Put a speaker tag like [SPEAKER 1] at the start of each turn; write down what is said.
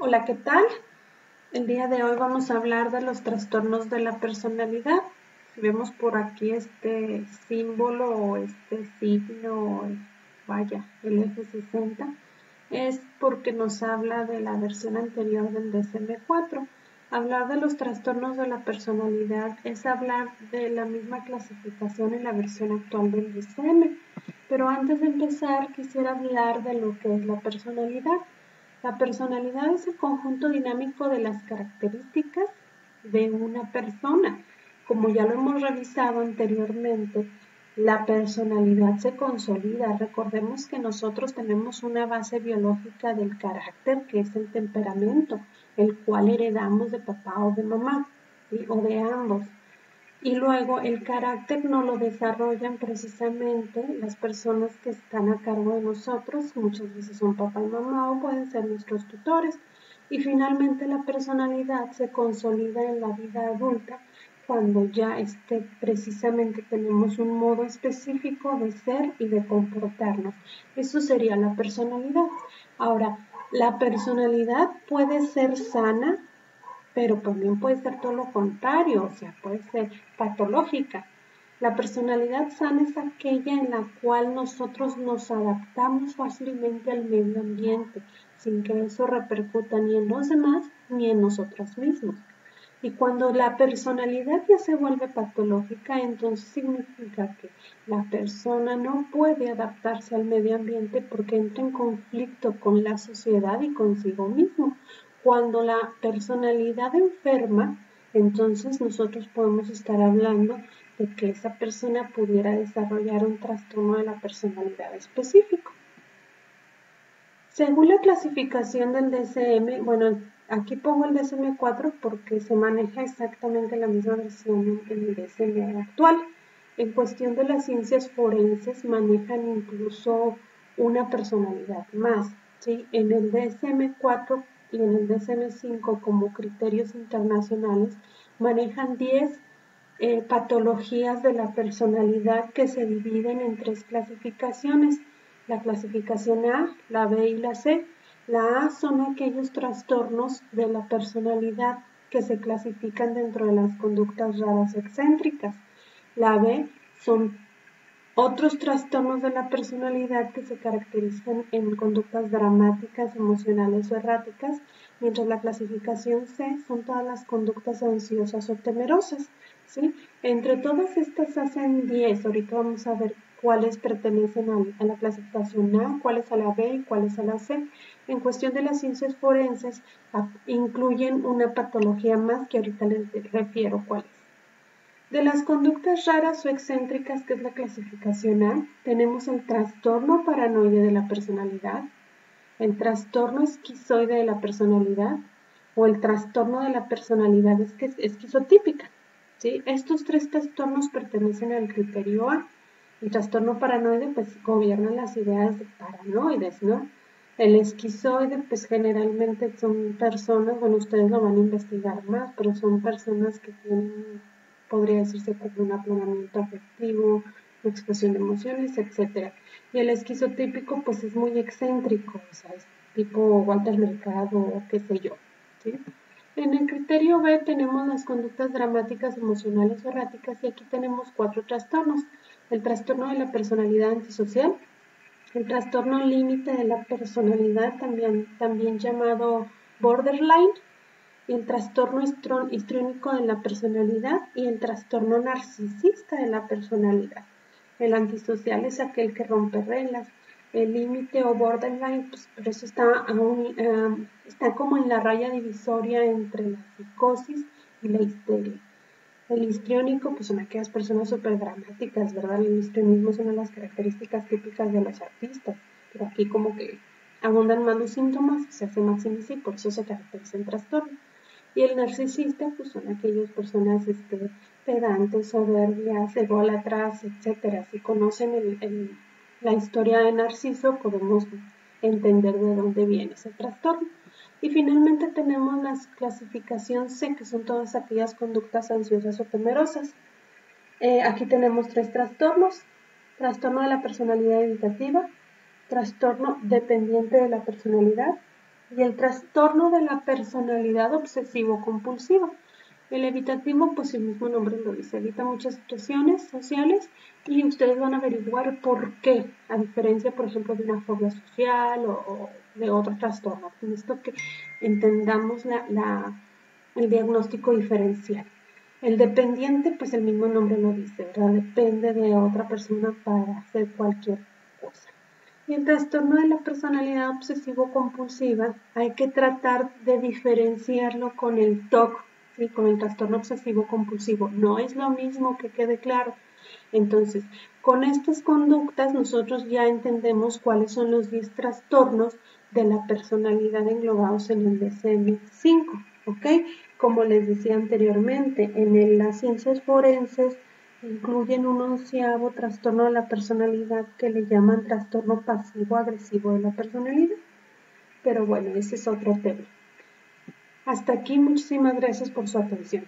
[SPEAKER 1] Hola, ¿qué tal? El día de hoy vamos a hablar de los trastornos de la personalidad. Si vemos por aquí este símbolo o este signo, vaya, el eje 60, es porque nos habla de la versión anterior del DSM-4. Hablar de los trastornos de la personalidad es hablar de la misma clasificación en la versión actual del DSM. Pero antes de empezar, quisiera hablar de lo que es la personalidad. La personalidad es el conjunto dinámico de las características de una persona. Como ya lo hemos revisado anteriormente, la personalidad se consolida. Recordemos que nosotros tenemos una base biológica del carácter, que es el temperamento, el cual heredamos de papá o de mamá, ¿sí? O de ambos. Y luego el carácter no lo desarrollan precisamente las personas que están a cargo de nosotros, muchas veces son papá y mamá o pueden ser nuestros tutores. Y finalmente la personalidad se consolida en la vida adulta cuando ya precisamente tenemos un modo específico de ser y de comportarnos. Eso sería la personalidad. Ahora, la personalidad puede ser sana, pero también puede ser todo lo contrario, o sea, puede ser patológica. La personalidad sana es aquella en la cual nosotros nos adaptamos fácilmente al medio ambiente, sin que eso repercuta ni en los demás ni en nosotros mismos. Y cuando la personalidad ya se vuelve patológica, entonces significa que la persona no puede adaptarse al medio ambiente porque entra en conflicto con la sociedad y consigo mismo. Cuando la personalidad enferma, entonces nosotros podemos estar hablando de que esa persona pudiera desarrollar un trastorno de la personalidad específico. Según la clasificación del DSM, bueno, aquí pongo el DSM-4 porque se maneja exactamente la misma versión en el DSM actual. En cuestión de las ciencias forenses manejan incluso una personalidad más, ¿sí? En el DSM-4 y en el DSM-5 como criterios internacionales manejan 10 patologías de la personalidad que se dividen en 3 clasificaciones. La clasificación A, la B y la C. La A son aquellos trastornos de la personalidad que se clasifican dentro de las conductas raras o excéntricas. La B son otros trastornos de la personalidad que se caracterizan en conductas dramáticas, emocionales o erráticas, mientras la clasificación C son todas las conductas ansiosas o temerosas, ¿sí? Entre todas estas hacen 10, ahorita vamos a ver cuáles pertenecen a la clasificación A, cuáles a la B y cuáles a la C. En cuestión de las ciencias forenses, incluyen una patología más que ahorita les refiero cuál es. De las conductas raras o excéntricas, que es la clasificación A, tenemos el trastorno paranoide de la personalidad, el trastorno esquizoide de la personalidad o el trastorno de la personalidad esquizotípica, ¿sí? Estos 3 trastornos pertenecen al criterio A. El trastorno paranoide pues gobierna las ideas de paranoides, ¿no? El esquizoide pues generalmente son personas, bueno, ustedes lo van a investigar más, pero son personas que tienen, podría decirse, como un aplanamiento afectivo, una expresión de emociones, etc. Y el esquizotípico pues es muy excéntrico, o sea, es tipo Walter Mercado o qué sé yo, ¿sí? En el criterio B tenemos las conductas dramáticas, emocionales o erráticas, y aquí tenemos 4 trastornos. El trastorno de la personalidad antisocial, el trastorno límite de la personalidad, también llamado borderline, el trastorno histriónico de la personalidad y el trastorno narcisista de la personalidad. El antisocial es aquel que rompe reglas. El límite o borderline, pues por eso está como en la raya divisoria entre la psicosis y la histeria. El histriónico, pues son aquellas personas súper dramáticas, ¿verdad? El histrionismo es una de las características típicas de los artistas, pero aquí como que abundan más los síntomas, se hace maximiza y por eso se caracteriza el trastorno. Y el narcisista, pues son aquellas personas pedantes, soberbias, ególatras, etcétera. Si conocen la historia de Narciso, podemos entender de dónde viene ese trastorno. Y finalmente tenemos la clasificación C, que son todas aquellas conductas ansiosas o temerosas. Aquí tenemos 3 trastornos: trastorno de la personalidad evitativa, trastorno dependiente de la personalidad y el trastorno de la personalidad obsesivo-compulsiva. El evitativo, pues el mismo nombre lo dice, evita muchas situaciones sociales y ustedes van a averiguar por qué, a diferencia, por ejemplo, de una fobia social o de otro trastorno. Con esto que entendamos el diagnóstico diferencial. El dependiente, pues el mismo nombre lo dice, ¿verdad? Depende de otra persona para hacer cualquier cosa. Y el trastorno de la personalidad obsesivo-compulsiva hay que tratar de diferenciarlo con el TOC, ¿sí? Con el trastorno obsesivo-compulsivo. No es lo mismo, que quede claro. Entonces, con estas conductas nosotros ya entendemos cuáles son los 10 trastornos de la personalidad englobados en el DSM-5, ¿ok? Como les decía anteriormente, en las ciencias forenses incluyen un 11º trastorno de la personalidad que le llaman trastorno pasivo-agresivo de la personalidad. Pero bueno, ese es otro tema. Hasta aquí, muchísimas gracias por su atención.